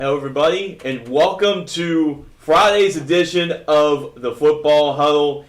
Hello, everybody, and welcome to Friday's edition of the Football Huddle.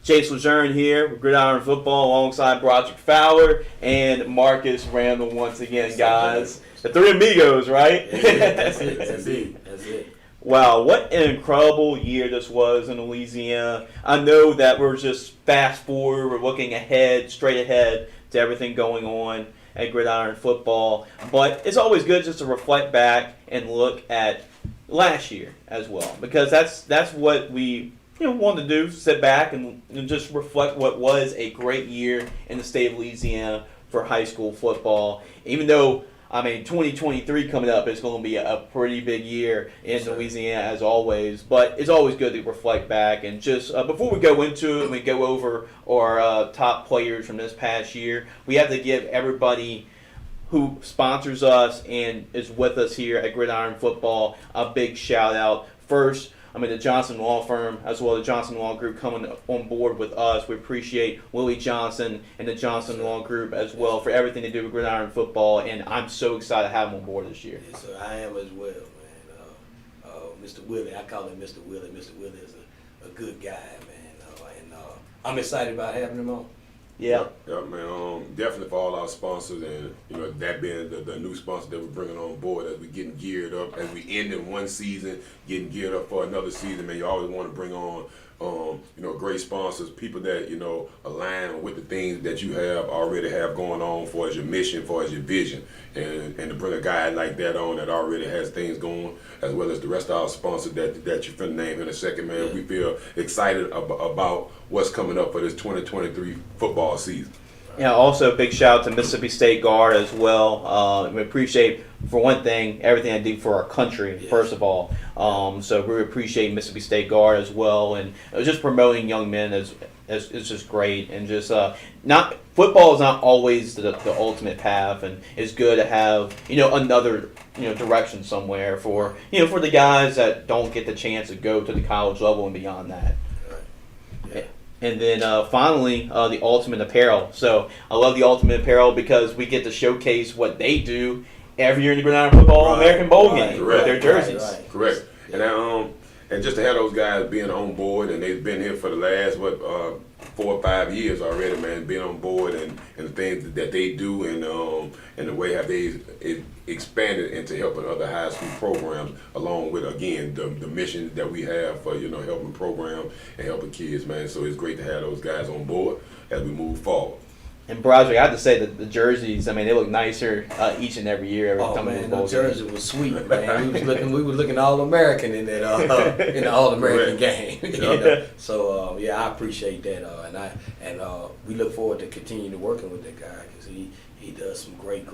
Jace LeJeune here with Gridiron Football alongside Broderick Fowler and Marcus Randall once again, guys. The three amigos, right? That's it. Wow, what an incredible year this was in Louisiana. I know that we're just fast forward, we're looking ahead, straight ahead to everything going on at Gridiron Football, but it's always good just to reflect back and look at last year as well, because that's what we want to do, sit back and just reflect what was a great year in the state of Louisiana for high school football. Even though 2023 coming up is going to be a pretty big year in Louisiana as always, but it's always good to reflect back and just before we go into it and we go over our top players from this past year, we have to give everybody who sponsors us and is with us here at Gridiron Football a big shout out. First, the Johnson Law Firm, as well as the Johnson Law Group coming on board with us. We appreciate Willie Johnson and the Johnson Law Group as well for everything they do with Gridiron Football, and I'm so excited to have them on board this year. Yes, sir, I am as well, man. Mr. Willie, I call him Mr. Willie. Mr. Willie is a good guy, man, and I'm excited about having him on. Yeah, man. Definitely for all our sponsors, and that being the new sponsor that we're bringing on board as we getting geared up, as we end in one season, getting geared up for another season. Man, you always want to bring on, great sponsors, people that align with the things that you already have going on for as your mission, for as your vision, and to bring a guy like that on that already has things going, as well as the rest of our sponsors that you're finna name in a second, man. Yeah. We feel excited about what's coming up for this 2023 football season. Yeah, also a big shout out to Mississippi State Guard as well. We appreciate, for one thing, everything they do for our country, first of all. So we appreciate Mississippi State Guard as well. And just promoting young men is just great. And just football is not always the ultimate path. And it's good to have, another, direction somewhere for the guys that don't get the chance to go to the college level and beyond that. And then finally, the Ultimate Apparel. So I love the Ultimate Apparel because we get to showcase what they do every year in the Gridiron Football American Bowl game with their jerseys. Correct. And just to have those guys being on board, and they've been here for the last 4 or 5 years already, man, being on board and the things that they do and the way have they expanded into helping other high school programs, along with, again, the mission that we have for, helping program and helping kids, man. So it's great to have those guys on board as we move forward. And Broderick, I have to say that the jerseys, they look nicer each and every year. The jersey was sweet, man. we were looking All-American in that in the All-American game. So I appreciate that, and we look forward to continuing to working with that guy because he does some great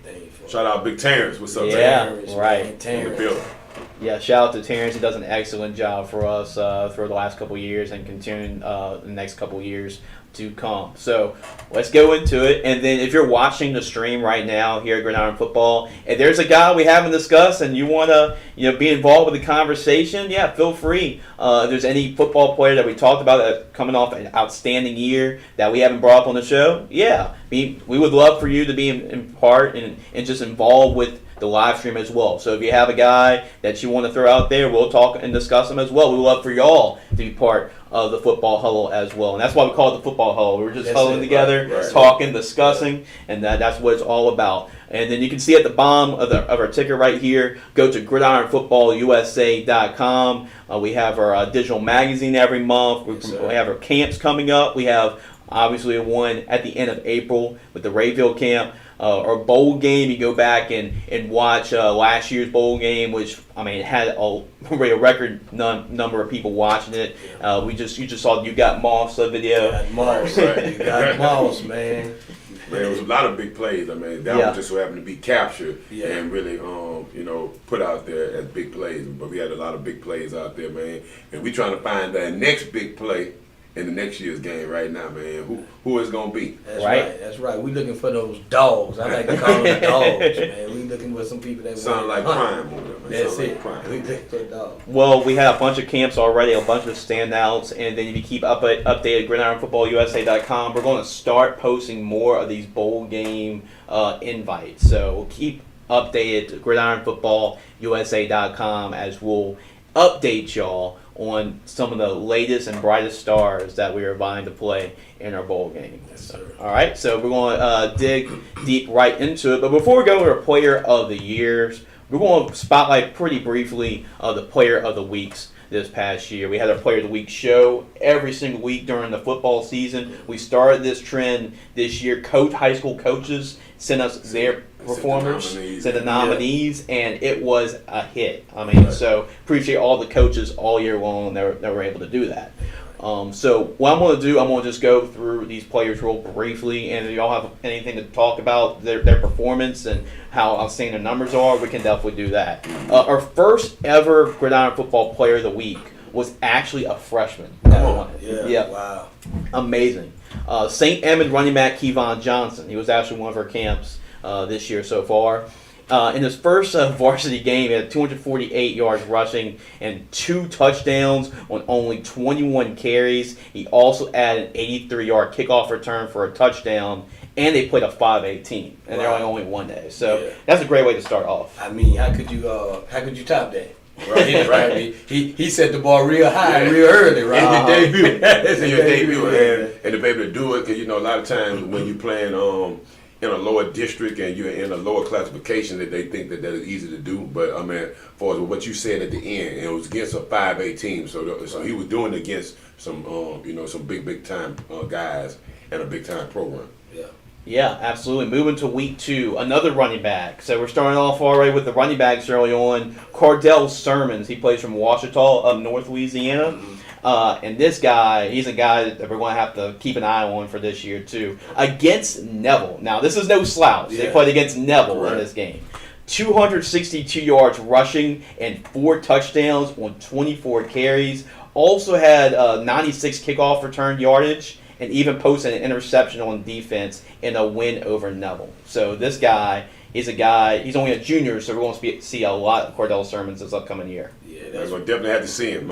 things. Shout out Big Terrence. What's up, Terrence? Right. Man, Terrence. In the building. Yeah, shout out to Terrence. He does an excellent job for us for the last couple of years and continuing the next couple of years to come. So let's go into it. And then if you're watching the stream right now here at Gridiron Football, and there's a guy we haven't discussed and you want to be involved with the conversation, feel free. If there's any football player that we talked about that coming off an outstanding year that we haven't brought up on the show, we would love for you to be in part and just involved with the live stream as well. So if you have a guy that you want to throw out there, we'll talk and discuss them as well. We would love for y'all to be part of the Football Huddle as well. And that's why we call it the Football Huddle. We're just huddling together, talking, discussing, and that's what it's all about. And then you can see at the bottom of our ticker right here, go to gridironfootballusa.com. We have our digital magazine every month. We have our camps coming up. We have obviously one at the end of April with the Rayville camp. Our bowl game, you go back and watch last year's bowl game, which it had a record number of people watching it. You just saw You Got Moss video. You got Moss, man. Man, it was a lot of big plays. That one just so happened to be captured and really, put out there as big plays. But we had a lot of big plays out there, man. And we trying to find that next big play in the next year's game right now, man. Who is going to be? That's right. We looking for those dogs. I like to call them dogs, man. We looking for some people that sound like crime over there, man. That's it. Like crime. We looking for dogs. Well, we had a bunch of camps already, a bunch of standouts, and then if you keep updated gridironfootballusa.com, we're going to start posting more of these bowl game invites. So keep updated to gridironfootballusa.com, as we'll update y'all on some of the latest and brightest stars that we are vying to play in our bowl game. Yes, sir. All right, so we're going to dig deep right into it. But before we go to our Player of the Years, we're going to spotlight pretty briefly the Player of the Weeks this past year. We had our Player of the Week show every single week during the football season. We started this trend this year. High school coaches sent us their performers, sent the nominees, and it was a hit. I mean, so appreciate all the coaches all year long that were able to do that. So what I'm going to do, I'm going to just go through these players real briefly, and if y'all have anything to talk about their performance and how outstanding their numbers are, we can definitely do that. Our first ever Gridiron Football Player of the Week was actually a freshman. Yeah. Wow. Amazing. St. Edmund running back Kevon Johnson. He was actually one of our camps this year so far. In his first varsity game, he had 248 yards rushing and 2 touchdowns on only 21 carries. He also added an 83-yard kickoff return for a touchdown, and they played a 5A team, and they're only one day. So that's a great way to start off. I mean, how could you top that? Right. He set the ball real high, real early, right? And your debut, and to be able to do it, because a lot of times when you're playing in a lower district and you're in a lower classification, that they think that is easy to do. But I mean, for what you said at the end, it was against a 5A team, so he was doing it against some some big time guys and a big time program. Yeah, absolutely. Moving to week 2, another running back. So we're starting off already with the running backs early on. Cordell Sermon, he plays from Ouachita up North Louisiana. And this guy, he's a guy that we're going to have to keep an eye on for this year too. Against Neville. Now, this is no slouch. They played against Neville in this game. 262 yards rushing and 4 touchdowns on 24 carries. Also had 96 kickoff return yardage, and even posted an interception on defense in a win over Neville. So this guy is he's only a junior, so we're going to see a lot of Cordell Sermons this upcoming year. Yeah, we're going to definitely have to see him.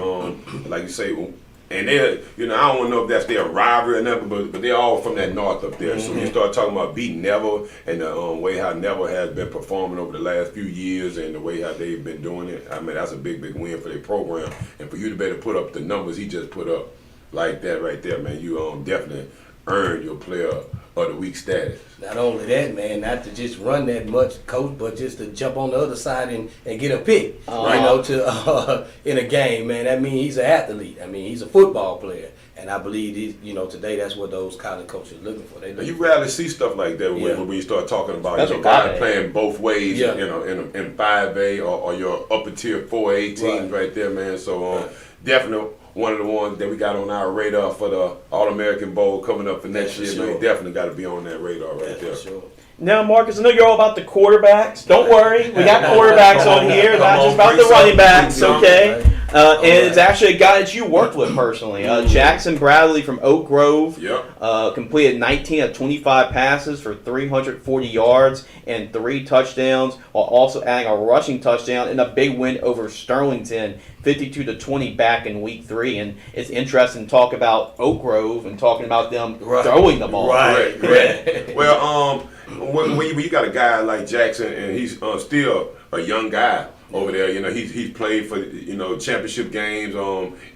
Like you say, and they, I don't know if that's their rivalry or nothing, but they're all from that north up there. So you start talking about beating Neville and the way how Neville has been performing over the last few years and the way how they've been doing it. I mean, that's a big win for their program. And for you to be able to put up the numbers he just put up like that right there, man, you definitely earned your Player of the Week status. Not only that, man, not to just run that much, coach, but just to jump on the other side and get a pick, to in a game, man. That means he's an athlete. I mean, he's a football player, and I believe today that's what those college coaches are looking for. You rarely see stuff like that when you start talking about guys playing both ways, in 5A or your upper tier 4A teams right there, man. So definitely one of the ones that we got on our radar for the All-American Bowl coming up for next year. Man, definitely got to be on that radar right there. Sure. Now, Marcus, I know you're all about the quarterbacks. Don't worry. We got quarterbacks on here, not just about the running backs, okay? And it's actually a guy that you worked with personally. Jackson Bradley from Oak Grove completed 19 of 25 passes for 340 yards and 3 touchdowns, while also adding a rushing touchdown in a big win over Sterlington, 52-20 back in week 3. And it's interesting to talk about Oak Grove and talking about them throwing the ball. Right. Well, when you got a guy like Jackson and he's still a young guy over there, he's played for championship games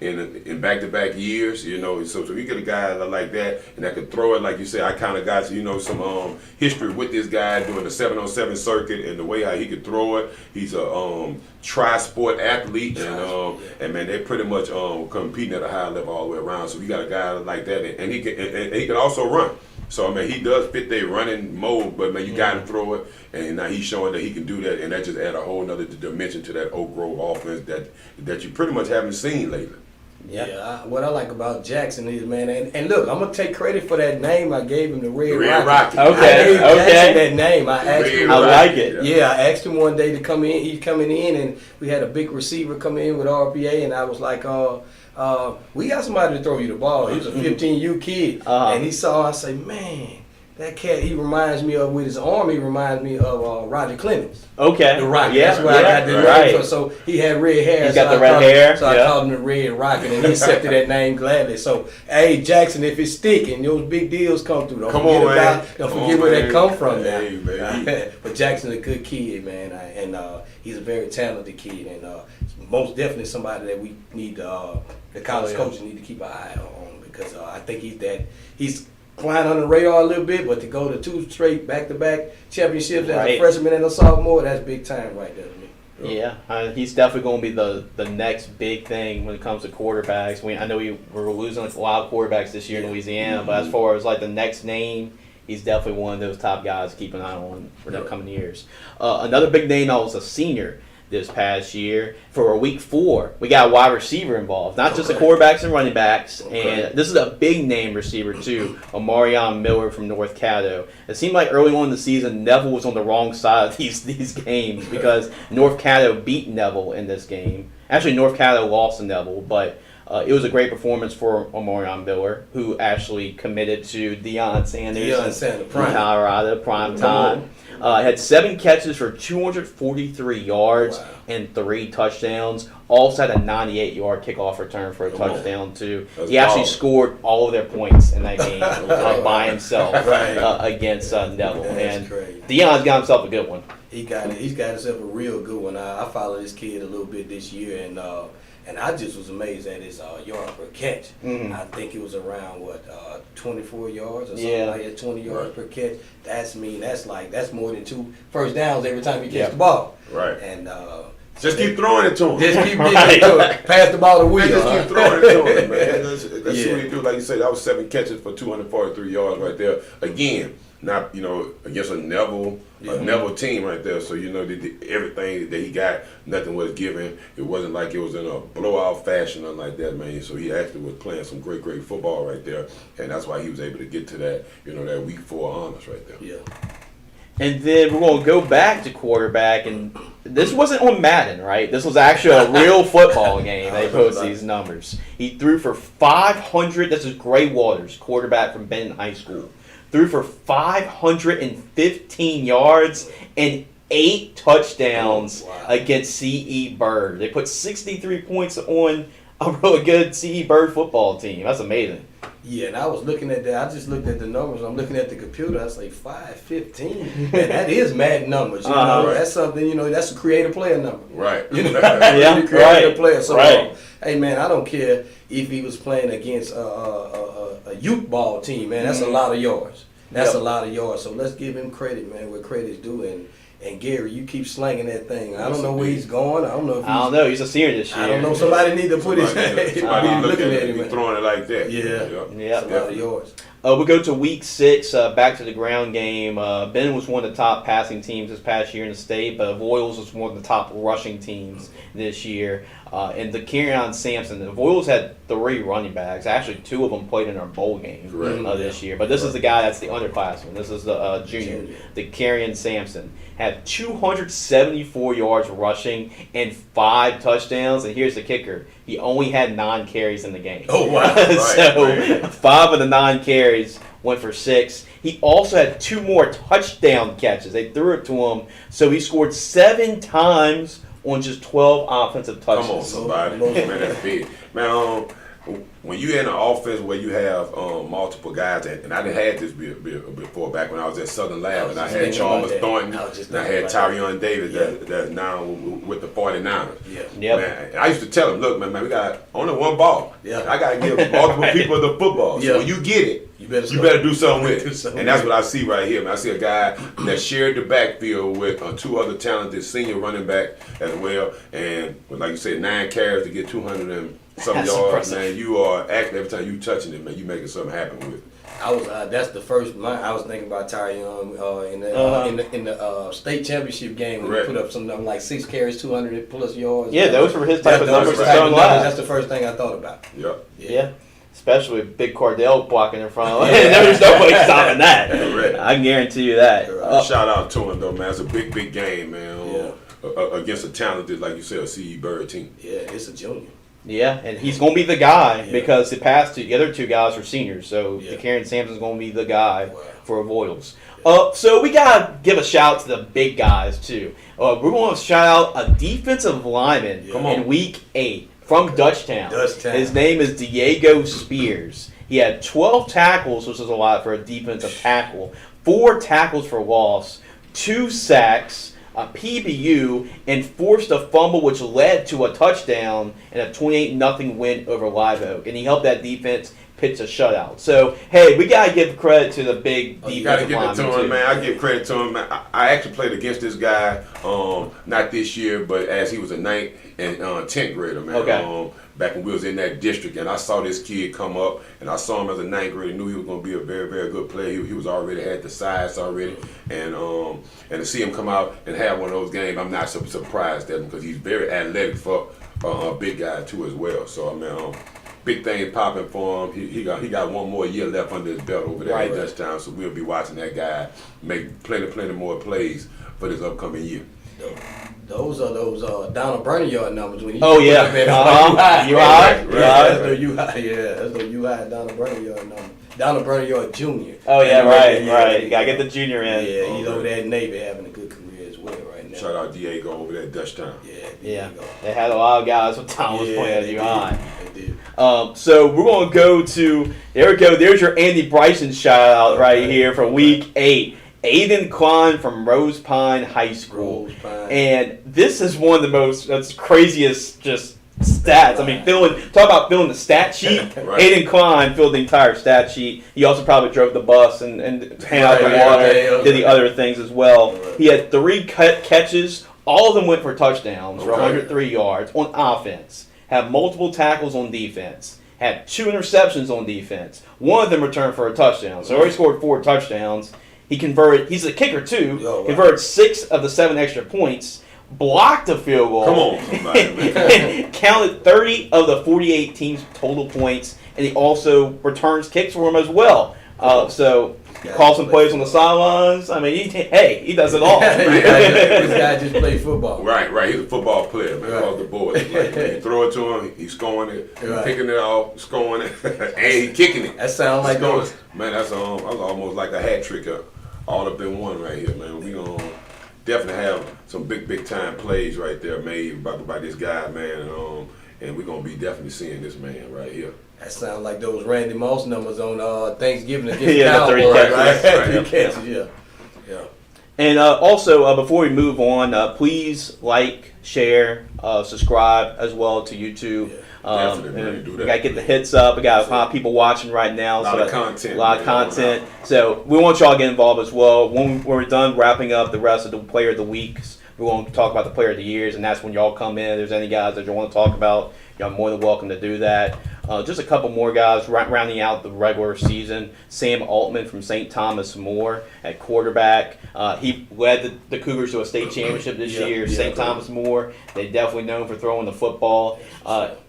in back-to-back years, so you get a guy like that and that could throw it, like you said. I kind of got some history with this guy doing the 7-on-7 circuit and the way how he could throw it. He's a tri-sport athlete, and man, they're pretty much competing at a high level all the way around. So you got a guy like that, and he can also run. So, I mean, he does fit their running mode, but, man, you got to throw it, and now he's showing that he can do that, and that just add a whole other dimension to that Oak Grove offense that you pretty much haven't seen lately. What I like about Jackson is, man, and look, I'm going to take credit for that name I gave him, the Red Rocket. Okay. I gave Jackson that name. I asked him. I like it. Yeah, I asked him one day to come in. He's coming in, and we had a big receiver come in with RPA, and I was like, we got somebody to throw you the ball. He was a 15U kid, and he saw. I say, man, That cat, he reminds me of, with his arm, he reminds me of Roger Clemens. Okay. The Rocket. Yeah, That's why I got the name. right. So he had red hair. He's got the red hair. So I called him the Red Rocket, and he accepted that name gladly. So, hey, Jackson, if it's sticking, those big deals come through. Don't forget where they come from now. But Jackson's a good kid, man, and he's a very talented kid, and most definitely somebody that we need the college coaches need to keep an eye on, because I think he's flying on the radar a little bit, but to go to 2 straight back-to-back championships as a freshman and a sophomore, that's big time right there to me. Yeah, he's definitely going to be the next big thing when it comes to quarterbacks. I know we're losing a lot of quarterbacks this year in Louisiana, but as far as like the next name, he's definitely one of those top guys to keep an eye on for the coming years. Another big name that was a senior this past year. For week 4, we got a wide receiver involved, not just the quarterbacks and running backs. And this is a big name receiver too, Omarion Miller from North Caddo. It seemed like early on in the season, Neville was on the wrong side of these games because North Caddo beat Neville in this game. Actually, North Caddo lost to Neville, but it was a great performance for Omarion Miller, who actually committed to Deion Sanders in Colorado, prime time. Had 7 catches for 243 yards and 3 touchdowns. Also had a 98-yard kickoff return for a touchdown, too. He actually scored all of their points in that game by himself against Neville. And Deion's got himself a good one. He's got himself a real good one. I followed this kid a little bit this year, and I just was amazed at his yard per catch. I think it was around 24 yards or something like that, 20 yards per catch. That's more than 2 first downs every time he catch the ball. Right. And just keep throwing it to him. Just keep getting it to him. Pass the ball to Will. Just keep throwing it to him, man. That's what he do. Like you said, that was 7 catches for 243 yards right there. Again, not against a Neville team right there. So everything that he got, nothing was given. It wasn't like it was in a blowout fashion, nothing like that, man. So he actually was playing some great football right there, and that's why he was able to get to that that week 4 honors right there. Yeah. And then we're going to go back to quarterback, and this wasn't on Madden, right? This was actually a real football game. They post these numbers. He threw for 500. This is Gray Waters, quarterback from Benton High School. Threw for 515 yards and 8 touchdowns against C.E. Bird. They put 63 points on a really good C.E. Bird football team. That's amazing. Yeah, and I was looking at that. I just looked at the numbers. I'm looking at the computer. I was like, 515. Man, that is mad numbers. That's something. That's a creative player number. Right. Creative player. So, hey man, I don't care if he was playing against a youth ball team. Man, that's a lot of yards. That's a lot of yards. So let's give him credit, man, where credit's due. And Gary, you keep slanging that thing. I don't know where he's going. I don't know. He's a senior this year. I don't know. Somebody need to put somebody looking at him throwing it like that. Yeah. That's a lot of yards. We go to week 6, back to the ground game. Ben was one of the top passing teams this past year in the state, but Voiles was one of the top rushing teams this year. And the Kerryon Sampson, the Voiles had 3 running backs. Actually, 2 of them played in our bowl game this year. But this is the guy that's the underclassman. This is the junior. The Kerryon Sampson had 274 yards rushing and 5 touchdowns. And here's the kicker. He only had 9 carries in the game. Oh, wow. So 5 of the 9 carries went for 6. He also had 2 more touchdown catches. They threw it to him. So he scored 7 times on just 12 offensive touches. Come on, somebody. Man, that's big. Man, when you're in an offense where you have multiple guys, and I done had this before back when I was at Southern Lab, and I had Chalmers Thornton, and I had Tyrion Davis that's now with the 49ers. Yeah. Man, and I used to tell him, look, man, we got only one ball. Yeah. I got to give multiple people the football. So when you get it, you better do something with it. And that's what I see right here, man. I see a guy that shared the backfield with 2 other talented senior running back as well. And like you said, 9 carries to get 200 and some yards. Impressive. Man, you are acting every time you touching it, man. You making something happen with it. That's the first. I was thinking about Tyrion in the state championship game when he put up something like 6 carries, 200 plus yards. Yeah, those were his type of numbers. That's the first thing I thought about. Yeah. Especially with Big Cordell blocking in front of him. There's no way stopping that. I can guarantee you that. Shout out to him, though, man. It's a big game, man. Against a talented, like you said, a C.E. Bird team. Yeah, it's a junior. Yeah, and he's going to be the guy because the other two guys are seniors. So Karen Sampson's going to be the guy for Royals. So we got to give a shout to the big guys, too. We're going to shout out a defensive lineman in Week 8 from Dutchtown. His name is Diego Spears. He had 12 tackles, which is a lot for a defensive tackle, 4 tackles for loss, 2 sacks, a PBU, and forced a fumble, which led to a touchdown and a 28-0 win over Live Oak. And he helped that defense pitch a shutout. So, hey, we got to give credit to the big defensive lineman. You got to give it to him, man. I give credit to him, man. I actually played against this guy, not this year, but as he was a 9th and 10th grader, man. Okay. Back when we was in that district, and I saw this kid come up, and I saw him as a 9th grader, knew he was going to be a very, very good player. He was already had the size already, and to see him come out and have one of those games, I'm not surprised at him because he's very athletic for a big guy too as well. So I mean, big things popping for him. He got one more year left under his belt over there at Dutchtown, so we'll be watching that guy make plenty more plays for this upcoming year. Those are Donald Bernard numbers when you you high? That's the you high Donald Bernard number. Donald Bernard Jr. Oh yeah, right. You gotta get the junior in. Yeah, he's over there at Navy having a good career as well right now. Shout out Diego over there at Dutchtown. Yeah. They had a lot of guys when Tom was playing at UI. They did. So we're gonna go to there's your Andy Bryson shout out right here for Week 8. Aiden Kwan from Rose Pine High School. And this is one of the craziest just stats. I mean, talk about filling the stat sheet. Aiden Kwan filled the entire stat sheet. He also probably drove the bus and handed out the water, did the other things as well. He had 3 catches. All of them went for touchdowns for 103 yards on offense. Had multiple tackles on defense. Had 2 interceptions on defense. One of them returned for a touchdown. So he already scored 4 touchdowns. He converted. He's a kicker too. Converted 6 of the 7 extra points. Blocked a field goal. Come on, somebody, man. Counted 30 of the 48 teams' total points, and he also returns kicks for him as well. So calls some plays on the sidelines. I mean, he does it all. This guy just played football. Right. He's a football player, man. Across the board. You throw it to him, he's scoring it, picking it off, scoring it, and he's kicking it. That sounds like those. Man, that's almost like a hat trick all up in one right here, man. We gonna definitely have some big time plays right there made by this guy, man. And we're gonna be definitely seeing this man right here. That sounds like those Randy Moss numbers on Thanksgiving against Cowboys, right? 3 catches, yeah. And also, before we move on, please like, share, subscribe as well to YouTube. Definitely, do that. We got to get the hits up. We got a lot of people watching right now. A lot of content. So we want y'all to get involved as well. When we're done wrapping up the rest of the Player of the Weeks, we're going to talk about the Player of the Years, and that's when y'all come in. If there's any guys that you want to talk about, y'all more than welcome to do that. Just a couple more guys rounding out the regular season. Sam Altman from St. Thomas More at quarterback. He led the Cougars to a state championship this year. St. Thomas More, they definitely known for throwing the football.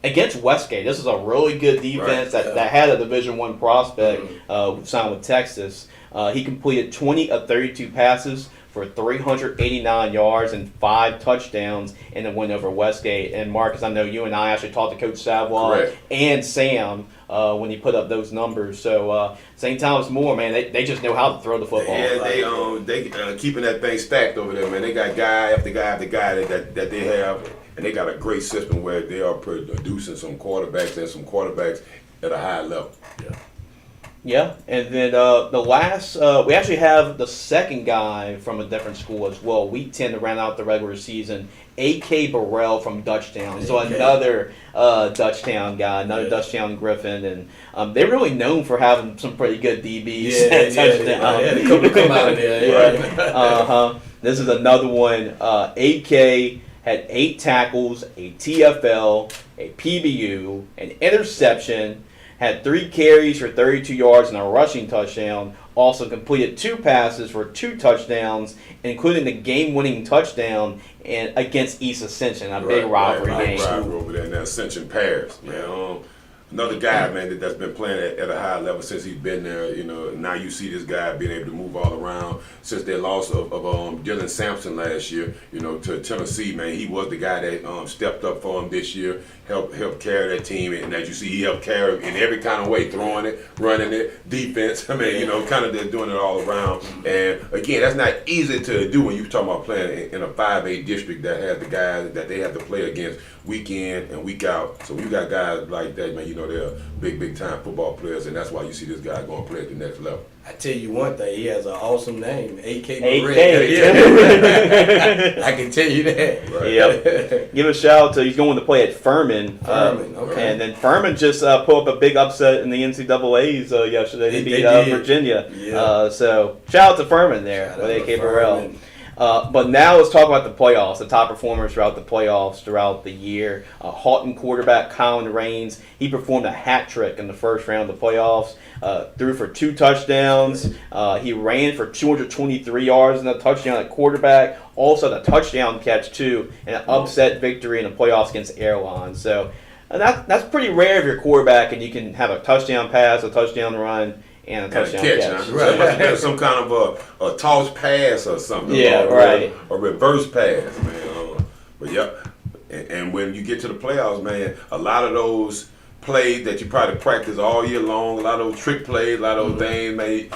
Against Westgate, this is a really good defense that had a Division I prospect signed with Texas. He completed 20 of 32 passes for 389 yards and 5 touchdowns in a win over Westgate. And Marcus, I know you and I actually talked to Coach Savoy and Sam when he put up those numbers. So St. Thomas More, man, they just know how to throw the football. Yeah, they keeping that thing stacked over there, man. They got guy after guy after guy that they have, and they got a great system where they are producing some quarterbacks at a high level. Yeah, and then the last, we actually have the second guy from a different school as well. Week 10 to round out the regular season, A.K. Burrell from Dutchtown. So another Dutchtown guy, another Dutchtown Griffin, and they're really known for having some pretty good DBs at Dutchtown. Yeah, they come out of there. This is another one. A.K. had 8 tackles, a TFL, a PBU, an interception, had 3 carries for 32 yards and a rushing touchdown. Also completed 2 passes for 2 touchdowns, including the game-winning touchdown against East Ascension, a big rivalry game. Rivalry over there in that Ascension Parish, man. Another guy, man, that's been playing at a high level since he's been there. Now you see this guy being able to move all around. Since their loss of Dylan Sampson last year, to Tennessee, man, he was the guy that stepped up for him this year, helped carry that team. And as you see, he helped carry in every kind of way, throwing it, running it, defense. I mean, kind of just doing it all around. And again, that's not easy to do when you're talking about playing in a 5A district that has the guys that they have to play against week in and week out. So you got guys like that, man, they're big time football players, and that's why you see this guy going to play at the next level. I tell you one thing, he has an awesome name, AK AK. Yeah. I can tell you that. Right. Yep. Give a shout out to, he's going to play at Furman. Okay. And then Furman just put up a big upset in the NCAAs yesterday. They beat Virginia. Yeah. So shout out to Furman there with AK Burrell. But now let's talk about the playoffs, the top performers throughout the playoffs throughout the year. Houghton quarterback Colin Reigns, he performed a hat trick in the first round of the playoffs. Threw for 2 touchdowns. He ran for 223 yards in a touchdown at quarterback. Also the touchdown catch too, and an upset victory in the playoffs against Airlines. So that's pretty rare if you're a quarterback and you can have a touchdown pass, a touchdown run, and a touchdown catch. Right. So must have some kind of a toss pass or something. Yeah, right. A reverse pass, man. But yeah, and when you get to the playoffs, man, a lot of those plays that you probably practice all year long, a lot of those trick plays, a lot of those things, man,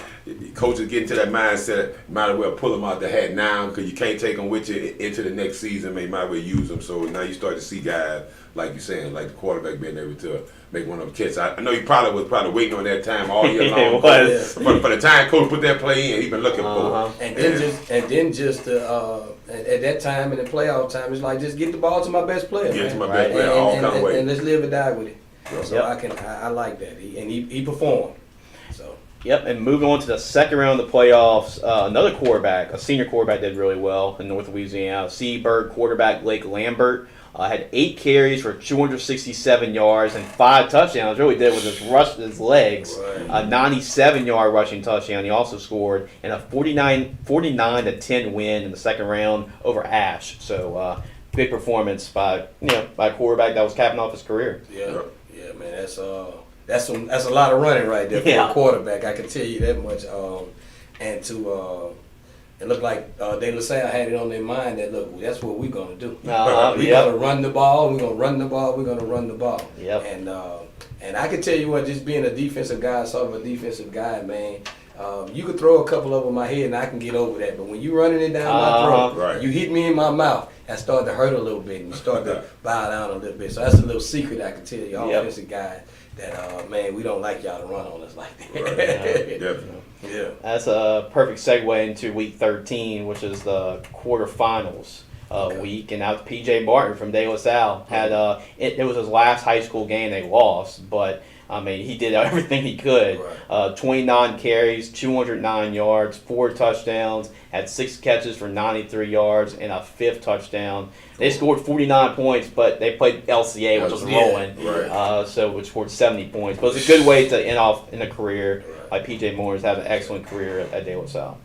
coaches get into that mindset, might as well pull them out the hat now because you can't take them with you into the next season, man, you might as well use them. So now you start to see guys, like you're saying, like the quarterback being able to make one of them catches. I know he was probably waiting on that time all year long. For the time coach put that play in, he's been looking for it. And then just at that time in the playoff time, it's like just get the ball to my best player. Get to my best player all kind of ways. And let's live or die with it. So I like that. He performed. So. Yep, and moving on to the second round of the playoffs, another quarterback, a senior quarterback, did really well in North Louisiana. Seaburg quarterback Blake Lambert had 8 carries for 267 yards and 5 touchdowns. Really did with his legs. Right. A 97-yard rushing touchdown. He also scored in a 49-10 win in the second round over Ash. So big performance by a quarterback that was capping off his career. Yeah, man, that's a lot of running right there for a quarterback. I can tell you that much. And to it looked like De La Salle had it on their mind that look, that's what we're gonna do. We're gonna run the ball. We're gonna run the ball. We're gonna run the ball. Yep. And I can tell you what, just being a defensive guy, sort of a defensive guy, man. You could throw a couple over my head and I can get over that. But when you running it down my throat, you hit me in my mouth, I started to hurt a little bit and you start to bow down a little bit. So that's a little secret I can tell you, offensive guy, that man, we don't like y'all to run on us like that. Right. Definitely. Yeah. That's a perfect segue into week 13, which is the quarterfinals week. And now PJ Martin from De La Salle had it was his last high school game. They lost, but I mean, he did everything he could. Right. 29 carries, 209 yards, 4 touchdowns, had 6 catches for 93 yards, and a 5th touchdown. They scored 49 points, but they played LCA, which was rolling, which scored 70 points. But it's a good way to end off in a career. Like PJ Moore's had an excellent career at De La Salle.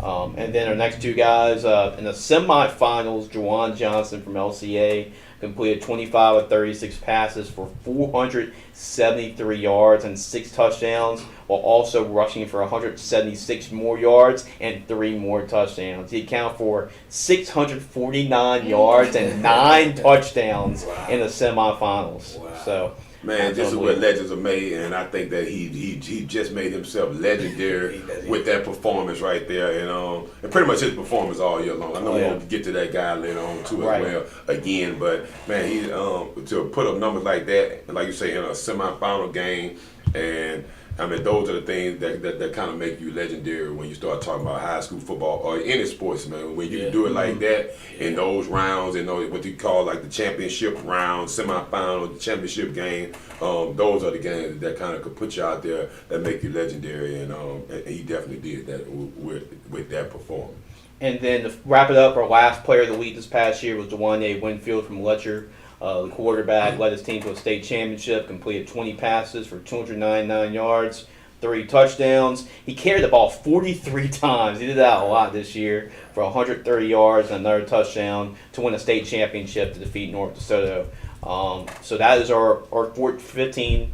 And then our next 2 guys in the semifinals, Juwan Johnson from LCA completed 25 of 36 passes for 473 yards and 6 touchdowns, while also rushing for 176 more yards and 3 more touchdowns. He accounted for 649 yards and 9 touchdowns in the semifinals. Wow. So. Man, this is where legends are made, and I think that he just made himself legendary with that performance right there, and pretty much his performance all year long. I know we'll get to that guy later on too as well again, but man, he to put up numbers like that, like you say, in a semifinal game, and I mean, those are the things that kind of make you legendary when you start talking about high school football or any sports, man. When you can do it like that in those rounds, and what you call like the championship round, semifinal, the championship game, those are the games that kind of could put you out there that make you legendary, and he definitely did that with that performance. And then to wrap it up, our last player of the week this past year was DeWanye Winfield from Lutcher. The quarterback led his team to a state championship, completed 20 passes for 299 yards, 3 touchdowns. He carried the ball 43 times. He did that a lot this year for 130 yards and another touchdown to win a state championship to defeat North DeSoto. So that is our 15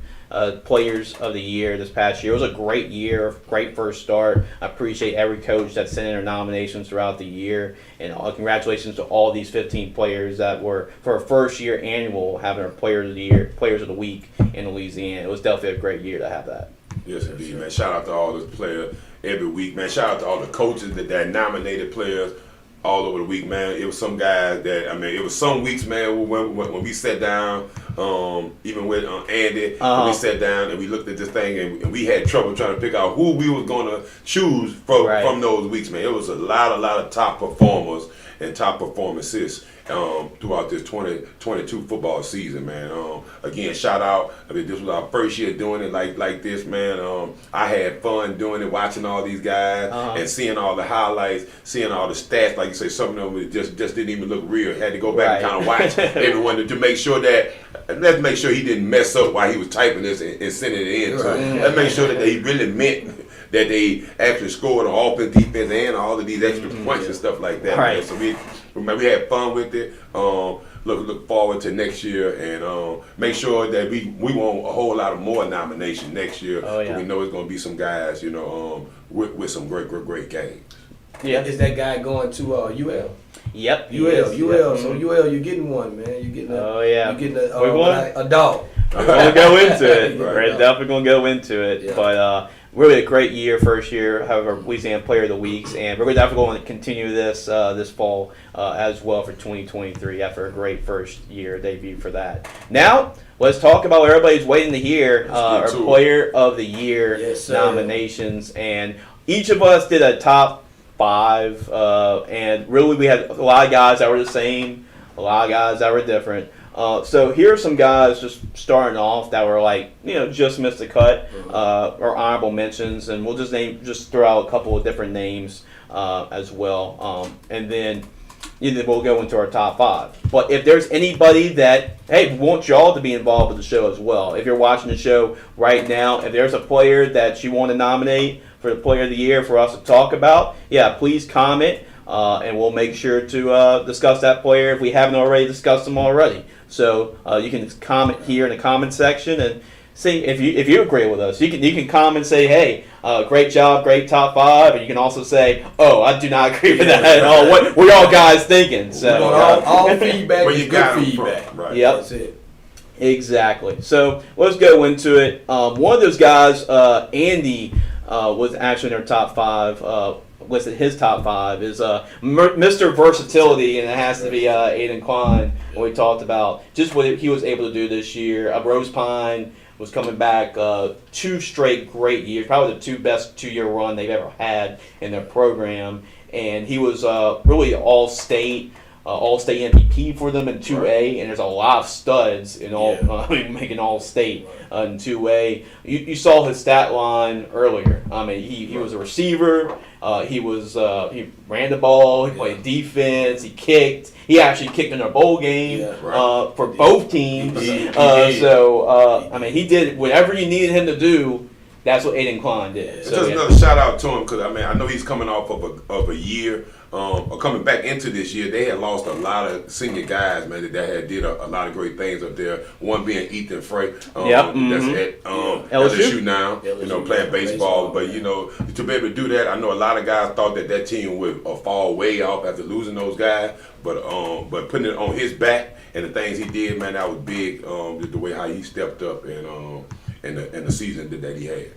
players of the year this past year. It was a great year, great first start. I appreciate every coach that sent in their nominations throughout the year, and congratulations to all these 15 players that were for a first year annual having our players of the week in Louisiana. It was definitely a great year to have that. Yes, indeed, man. Shout out to all those players every week, man. Shout out to all the coaches that nominated players all over the week, man. It was some guys that, it was some weeks, man, when we sat down, even with Andy, when we sat down and we looked at this thing and we had trouble trying to pick out who we was going to choose from those weeks, man. It was a lot of top performers and top performances throughout this 2022 football season, man. Again, shout out. This was our first year doing it like this, man. I had fun doing it, watching all these guys and seeing all the highlights, seeing all the stats. Like you say, some of them just didn't even look real. Had to go back and kind of watch everyone to make sure that. Let's make sure he didn't mess up while he was typing this and sending it in. So let's make sure that he really meant that they actually scored on offense, defense, and all of these extra points and stuff like that. Right. Man. So we had fun with it. Look forward to next year and make sure that we want a whole lot of more nominations next year. Oh, yeah. We know it's going to be some guys, with some great games. Yeah. Is that guy going to UL? Yep. UL. So UL, you're getting one, man. You're getting You're getting a dog. We're going to go into it. Right. We're definitely going to go into it. Yeah. But really a great year, first year, however, Louisiana Player of the Weeks, and we're definitely going to continue this this fall as well for 2023 after a great first year debut for that. Now, let's talk about what everybody's waiting to hear, our Player of the Year nominations, and each of us did a top 5, and really we had a lot of guys that were the same, a lot of guys that were different. So here are some guys just starting off that were just missed the cut, or honorable mentions, and we'll just throw out a couple of different names as well, and then we'll go into our top 5. But if there's anybody that, hey, we want y'all to be involved with the show as well. If you're watching the show right now, if there's a player that you want to nominate for the Player of the Year for us to talk about, please comment, and we'll make sure to discuss that player if we haven't already discussed them already. So you can comment here in the comment section and see if you agree with us. You can comment and say, hey, great job, great top 5, and you can also say, oh, I do not agree with that at all. What y'all guys thinking? So all feedback is good feedback. Right. Yep. That's it. Exactly. So let's go into it. One of those guys, Andy, was actually in our top 5. Listed his top 5 is Mr. Versatility, and it has to be Aiden Kwan. What we talked about, just what he was able to do this year. Rose Pine was coming back 2 straight great years, probably the 2 best 2-year run they've ever had in their program, and he was really all-state MVP for them in 2A, and there's a lot of studs in making all-state in 2A. You saw his stat line earlier. He was a receiver. He ran the ball. He played defense. He kicked. He actually kicked in a bowl game for both teams. He did whatever you needed him to do. That's what Aiden Kwan did. So, just another shout out to him because I know he's coming off of a year. Coming back into this year, they had lost a lot of senior guys, man, that had did a lot of great things up there. One being Ethan Frey, that's at LSU now, playing baseball. But to be able to do that, I know a lot of guys thought that team would fall way off after losing those guys. But putting it on his back and the things he did, man, that was big. The way how he stepped up and the season that he had.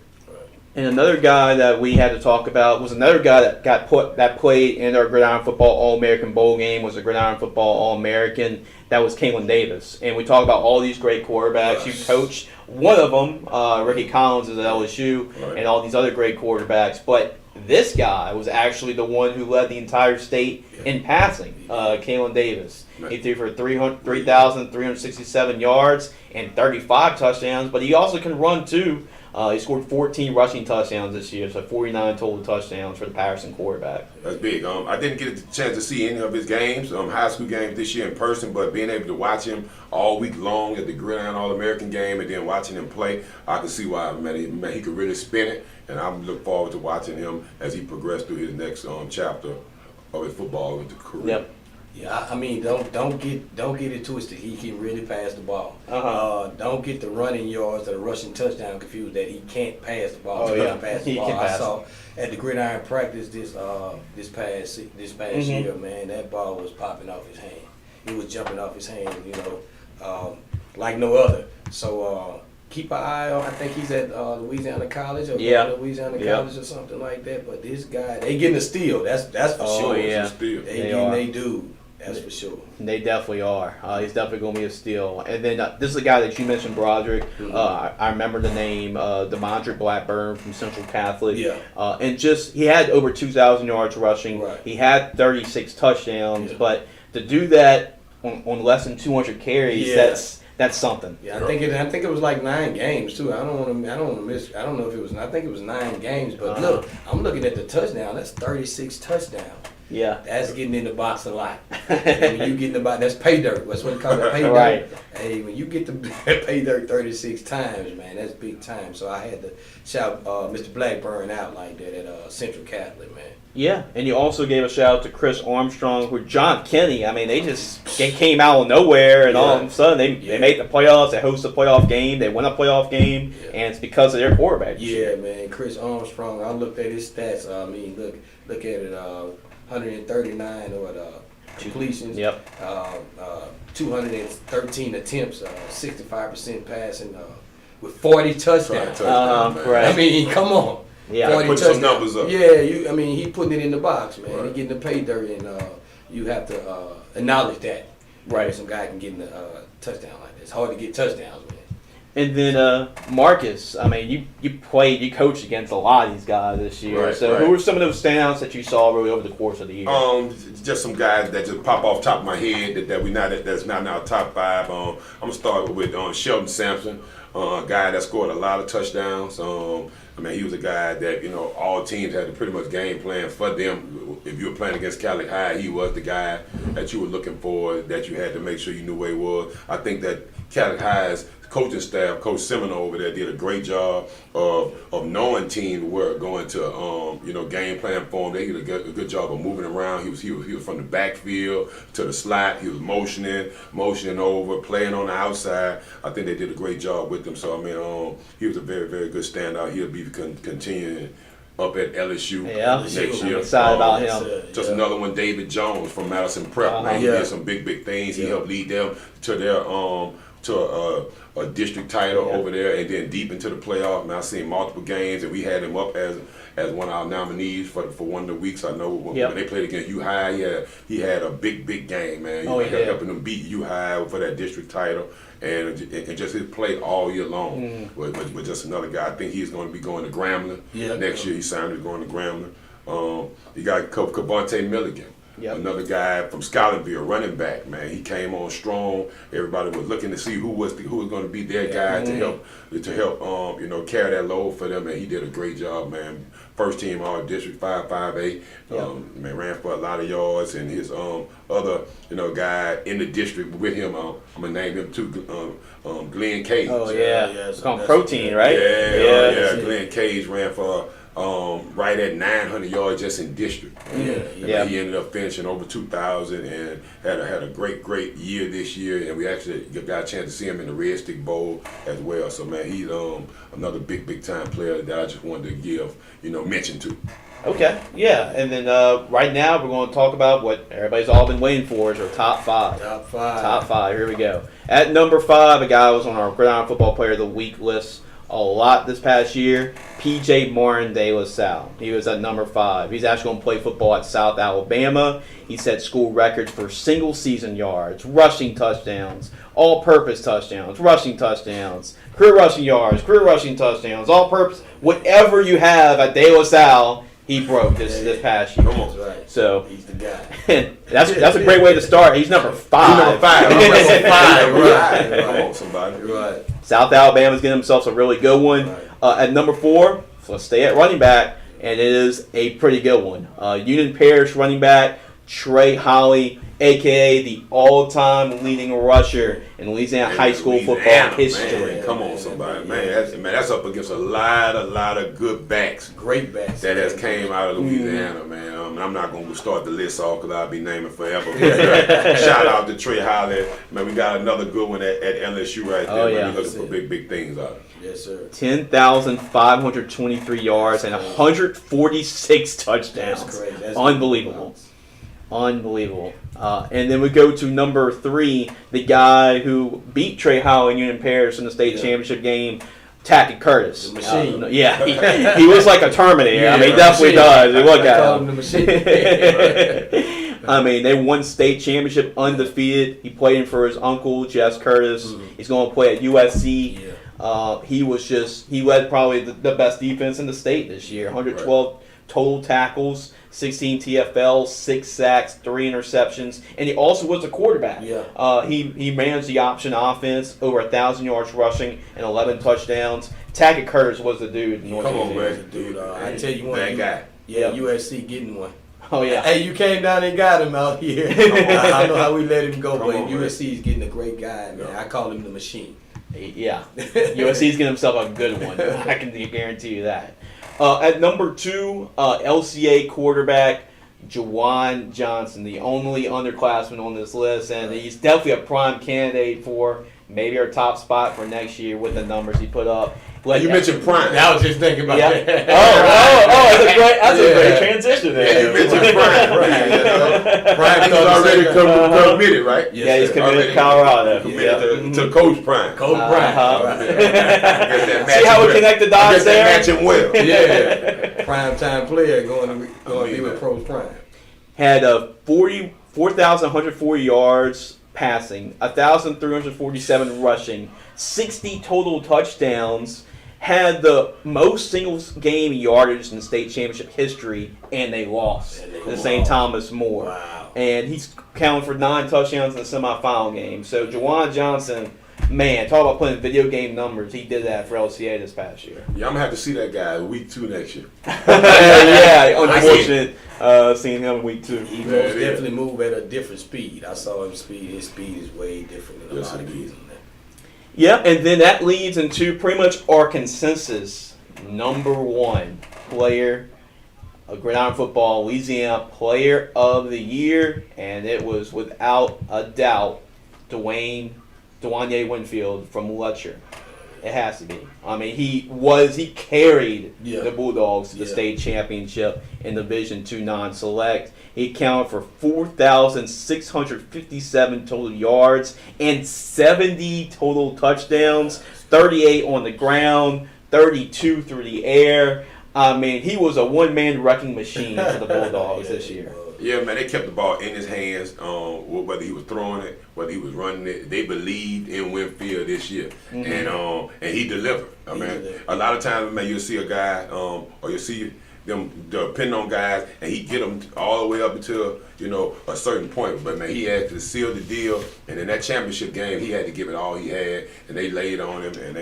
And another guy that we had to talk about was another guy that played in our Gridiron Football All-American Bowl game, was a Gridiron Football All-American. That was Kalyn Davis. And we talk about all these great quarterbacks. You coached one of them, Ricky Collins is at LSU, and all these other great quarterbacks. But this guy was actually the one who led the entire state in passing, Kalyn Davis. He threw for 3,367 yards and 35 touchdowns, but he also can run too. He scored 14 rushing touchdowns this year, so 49 total touchdowns for the Patterson quarterback. That's big. I didn't get a chance to see any of his games, high school games this year in person, but being able to watch him all week long at the Gridiron All-American game and then watching him play, I can see why he could really spin it, and I look forward to watching him as he progressed through his next chapter of his football career. Yep. Yeah, I mean, don't get it twisted. He can really pass the ball. Don't get the running yards or the rushing touchdown confused that he can't pass the ball. Oh, He yeah. can pass the He ball. can I pass saw at the Gridiron practice this past year, man, that ball was popping off his hand. It was jumping off his hand, like no other. So keep an eye on. I think he's at Louisiana College or Louisiana College or something like that. But this guy, they getting a steal. That's for sure. Yeah. Still. They getting they do. That's for sure. They definitely are. He's definitely going to be a steal. And then this is a guy that you mentioned, Broderick. I remember the name, Deandre Blackburn from Central Catholic. Yeah. And he had over 2,000 yards rushing. Right. He had 36 touchdowns. Yeah. But to do that on less than 200 carries, that's something. Yeah, I think it was like 9 games too. I don't know if it was. I think it was 9 games. But look, I'm looking at the touchdown. That's 36 touchdowns. Yeah. That's getting in the box a lot. And when you get in the box, that's pay dirt. That's what they call it, pay dirt. Right. Hey, when you get to pay dirt 36 times, man, that's big time. So I had to shout Mr. Blackburn out like that at Central Catholic, man. Yeah, and you also gave a shout out to Chris Armstrong with John Kenny. I mean, they came out of nowhere, and all of a sudden they made the playoffs. They host a playoff game. They win a playoff game, and it's because of their quarterback. Yeah, man, Chris Armstrong. I looked at his stats. I mean, look at it. 139 completions. Yep. 213 attempts. 65% passing. With 40 touchdowns. Right. I mean, come on. Yeah, put some numbers up. Yeah, he putting it in the box, man. Right. He getting the pay dirt, and you have to acknowledge that. Right. Some guy can get in the touchdown like that. It's hard to get touchdowns, man. And then Marcus, I mean, you coached against a lot of these guys this year. Right, so who were some of those standouts that you saw really over the course of the year? Just some guys that just pop off top of my head that's not in our top 5. I'm gonna start with Sheldon Sampson, a guy that scored a lot of touchdowns. I mean, he was a guy that, all teams had to pretty much game plan for them. If you were playing against Catholic High, he was the guy that you were looking for, that you had to make sure you knew where he was. I think that Catholic High's coaching staff, Coach Seminole over there, did a great job of knowing teams were going to, game plan for him. They did a good job of moving around. He was from the backfield to the slot. He was motioning over, playing on the outside. I think they did a great job with him. So, I mean, he was a very, very good standout. He'll be continuing up at LSU next year. I'm excited about him. Just another one, David Jones from Madison Prep. Man, he did some big things. He helped lead them to their to a district title over there, and then deep into the playoff. Man, I've seen multiple games, and we had him up as one of our nominees for one of the weeks. I know when they played against U High, he had a big game, man. Helping them beat U High for that district title, and just his play all year long. But just another guy. I think he's going to be going to Grambling next year. He signed to going to Grambling. You got Cavante Milligan. Yep. Another guy from Scholarville, running back, man. He came on strong. Everybody was looking to see who was going to be their guy to help carry that load for them, and he did a great job, man. First team all district 5.58. Man, ran for a lot of yards, and his other guy in the district with him, I'm gonna name him too, Glenn Cage. Oh yeah, it's called Protein, right? Yeah. Glenn Cage ran for right at 900 yards just in district. He ended up finishing over 2,000 and had a great year this year. And we actually got a chance to see him in the Red Stick Bowl as well. So man, he's another big time player that I just wanted to give mention to. Okay, yeah, and then right now we're going to talk about what everybody's all been waiting for is our top 5. Top 5. Here we go. At number 5, a guy was on our Gridiron Football Player of the Week list a lot this past year, P.J. Martin de La Salle. He was at number 5. He's actually going to play football at South Alabama. He set school records for single season yards, rushing touchdowns, all-purpose touchdowns, rushing touchdowns, career rushing yards, career rushing touchdowns, all-purpose. Whatever you have at De La Salle, he broke this past year. That's right. So he's the guy. that's a great way to start. He's number 5. He's number 5. Right. Come on, somebody. Right. South Alabama's getting themselves a really good one. Right. At number 4, let's stay at running back, and it is a pretty good one. Union Parish running back Trey Holly, a.k.a. the all-time leading rusher in Louisiana high school football history. Man, come on, somebody. That's up against a lot of good backs. Great backs. That has came out of Louisiana, man. I'm not going to start the list off because I'll be naming forever. Shout out to Trey Holly. Man, we got another good one at LSU right there. We're looking for big things out of it. Yes, sir. 10,523 yards and 146 touchdowns. That's crazy. That's unbelievable. Unbelievable. And then we go to number 3, the guy who beat Trey Holly and Union Parish in the state championship game, Tackett Curtis. The machine. He was like a Terminator. I mean, he definitely does. Look at him. The machine. I mean, they won state championship undefeated. He played in for his uncle, Jess Curtis. He's going to play at USC. He led probably the best defense in the state this year. 112 total tackles, 16 TFL, 6 sacks, 3 interceptions, and he also was a quarterback. He managed the option offense, over 1,000 yards rushing and 11 touchdowns. Tackett Curtis was the dude. Come on, man. Dude, I tell you one. That guy. USC getting one. Oh, yeah. Hey, you came down and got him out here. I know how we let him go, but USC is getting a great guy, man. I call him the machine. Yeah. USC's getting himself a good one. I can guarantee you that. At number 2, LCA quarterback Juwan Johnson, the only underclassman on this list, and he's definitely a prime candidate for maybe our top spot for next year with the numbers he put up. You mentioned prime. I was just thinking about that. That's a great transition there. Yeah, you mentioned prime. Prime is already committed, right? Yeah, he's committed to Colorado. Committed to Coach Prime. Coach Prime. See how we connect the dots there? Matching well. Yeah. Prime time player going to be with Coach Prime. Had 4,140 yards passing, 1,347 rushing, 60 total touchdowns, had the most single game yardage in state championship history, and they lost to St. Thomas More. Wow. And he's counted for 9 touchdowns in the semifinal game. So Juwan Johnson, man, talk about putting video game numbers. He did that for LCA this past year. Yeah, I'm going to have to see that guy week 2 next year. Unfortunate seeing him week 2. He most definitely move at a different speed. I saw him speed. His speed is way different than a lot of kids on that. Yeah, and then that leads into pretty much our consensus. Number 1 player of Gridiron Football, Louisiana Player of the Year, and it was without a doubt Dwanye Winfield from Lutcher. It has to be. I mean, he carried the Bulldogs to the state championship in Division II non-select. He accounted for 4,657 total yards and 70 total touchdowns, 38 on the ground, 32 through the air. I mean, he was a one-man wrecking machine for the Bulldogs this year. Yeah, man, they kept the ball in his hands, whether he was throwing it, whether he was running it. They believed in Winfield this year, and he delivered. I mean, a lot of times, man, you'll see a guy, or you'll see them depending on guys, and he get them all the way up until a certain point. But man, he had to seal the deal, and in that championship game, he had to give it all he had, and they laid on him, and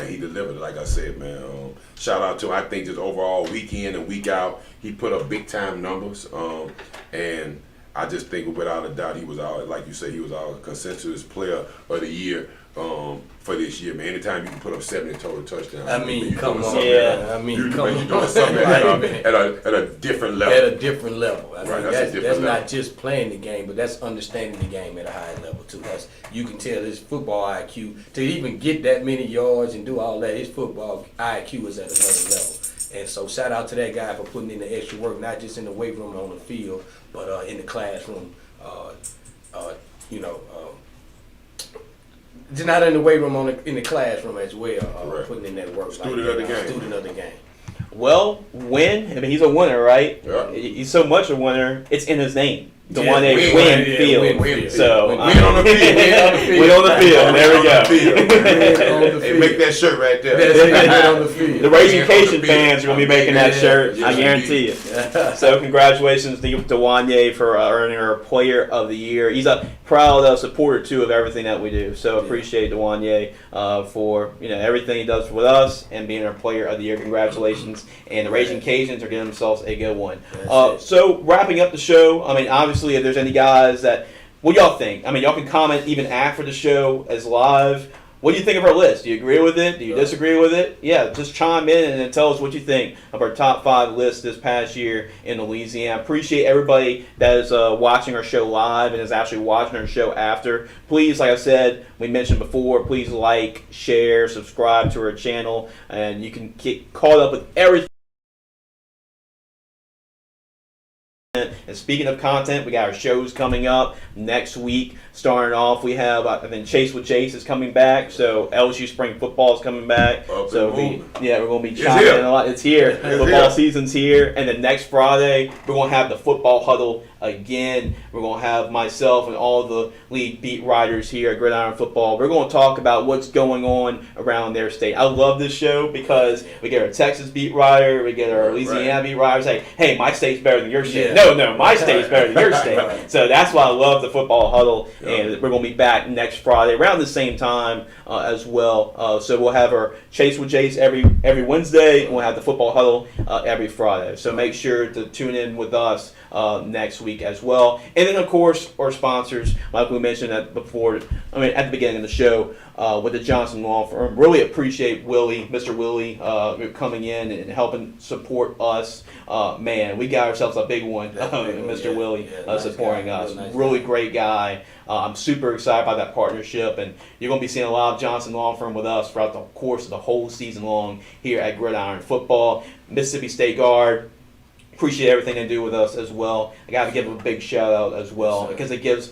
he delivered. Like I said, man, shout out to him. I think just overall, week in and week out, he put up big time numbers, and I just think without a doubt, he was our, like you said, he was our consensus player of the year. For this year, man. Anytime you can put up 70 total touchdowns. I mean, come on. You're doing something at a different level. At a different level. I mean, that's level. not just playing the game, but that's understanding the game at a high level too. You can tell his football IQ to even get that many yards and do all that. His football IQ is at another level. And so shout out to that guy for putting in the extra work, not just in the weight room on the field, but in the classroom. Just not in the weight room, in the classroom as well, putting in that work. Student of the game. Well, he's a winner, right? Yeah. He's so much a winner, it's in his name. Winfield. So win on the field. Win on the field. There we go. Hey, make that shirt right there. The Raging Cation fans are going to be making that shirt. I guarantee you. So congratulations to Dwanye for earning our Player of the Year. He's a proud supporter too of everything that we do. So appreciate Dwanye for everything he does with us and being our Player of the Year. Congratulations. And the Raging Cajuns are getting themselves a good one. So wrapping up the show. I mean, obviously, obviously, if there's any guys that, what y'all think? I mean, y'all can comment even after the show as live. What do you think of our list? Do you agree with it? Do you disagree with it? Yeah, just chime in and then tell us what you think of our top 5 list this past year in Louisiana. Appreciate everybody that is watching our show live and is actually watching our show after. Please, like I said, we mentioned before, please like, share, subscribe to our channel, and you can get caught up with everything. And speaking of content, we got our shows coming up next week. Starting off, we have then Chase with Jace is coming back. So LSU spring football is coming back. So we're going to be chiming in a lot. It's here. Football season's here, and then next Friday we're going to have the football huddle again. We're going to have myself and all the league beat writers here at Gridiron Football. We're going to talk about what's going on around their state. I love this show because we get our Texas beat writer, we get our Louisiana beat writer say, "Hey, my state's better than your state." No, my state's better than your state. So that's why I love the football huddle, and we're going to be back next Friday around the same time as well. So we'll have our Chase with Jace every Wednesday, and we'll have the football huddle every Friday. So make sure to tune in with us next week as well. And then, of course, our sponsors, like we mentioned at the beginning of the show, with the Johnson Law Firm. Really appreciate Mr. Willie, coming in and helping support us. Man, we got ourselves a big one, Mr. Willie, supporting us. Really great guy. I'm super excited by that partnership, and you're going to be seeing a lot of Johnson Law Firm with us throughout the course of the whole season long here at Gridiron Football. Mississippi State Guard, appreciate everything they do with us as well. I got to give them a big shout out as well, because it gives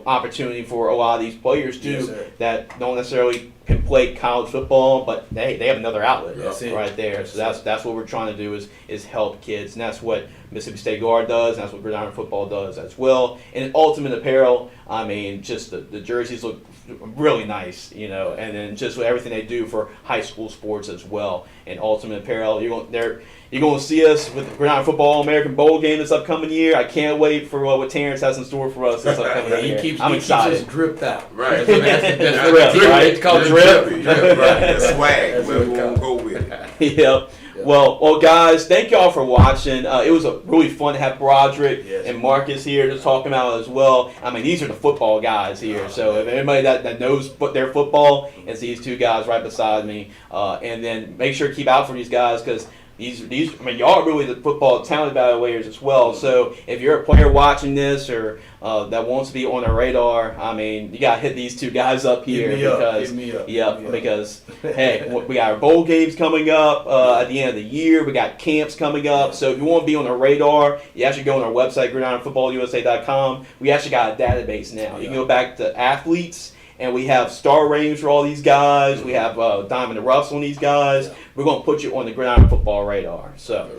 opportunity for a lot of these players too that don't necessarily can play college football, but they have another outlet right there. So that's what we're trying to do is help kids, and that's what Mississippi State Guard does, and that's what Gridiron Football does as well. And Ultimate Apparel, I mean, just the jerseys look really nice, and then just everything they do for high school sports as well. And Ultimate Apparel, you're going to see us with the Gridiron Football American Bowl game this upcoming year. I can't wait for what Terrence has in store for us this upcoming year. I'm excited. He keeps us dripped out. Right. That's drip, right? It's called drip. Right. That's swag. We won't go with it. Yeah. Well, guys, thank y'all for watching. It was really fun to have Broderick and Marcus here to talk about it as well. I mean, these are the football guys here. So if anybody that knows their football, it's these two guys right beside me. And then make sure to keep out for these guys, because y'all are really the football talent evaluators as well. So if you're a player watching this or that wants to be on our radar, I mean, you got to hit these two guys up here because hey, we got our bowl games coming up at the end of the year. We got camps coming up. So if you want to be on our radar, you actually go on our website, gridironfootballusa.com. We actually got a database now. You can go back to athletes, and we have star ratings for all these guys. We have Diamond and Ruffs on these guys. We're going to put you on the Gridiron Football radar. So,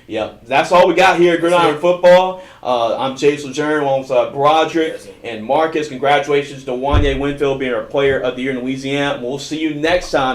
that's all we got here at Gridiron Football. I'm Jace LeJeune alongside Broderick and Marcus. Congratulations to Wanye Winfield being our Player of the Year in Louisiana. And we'll see you next time.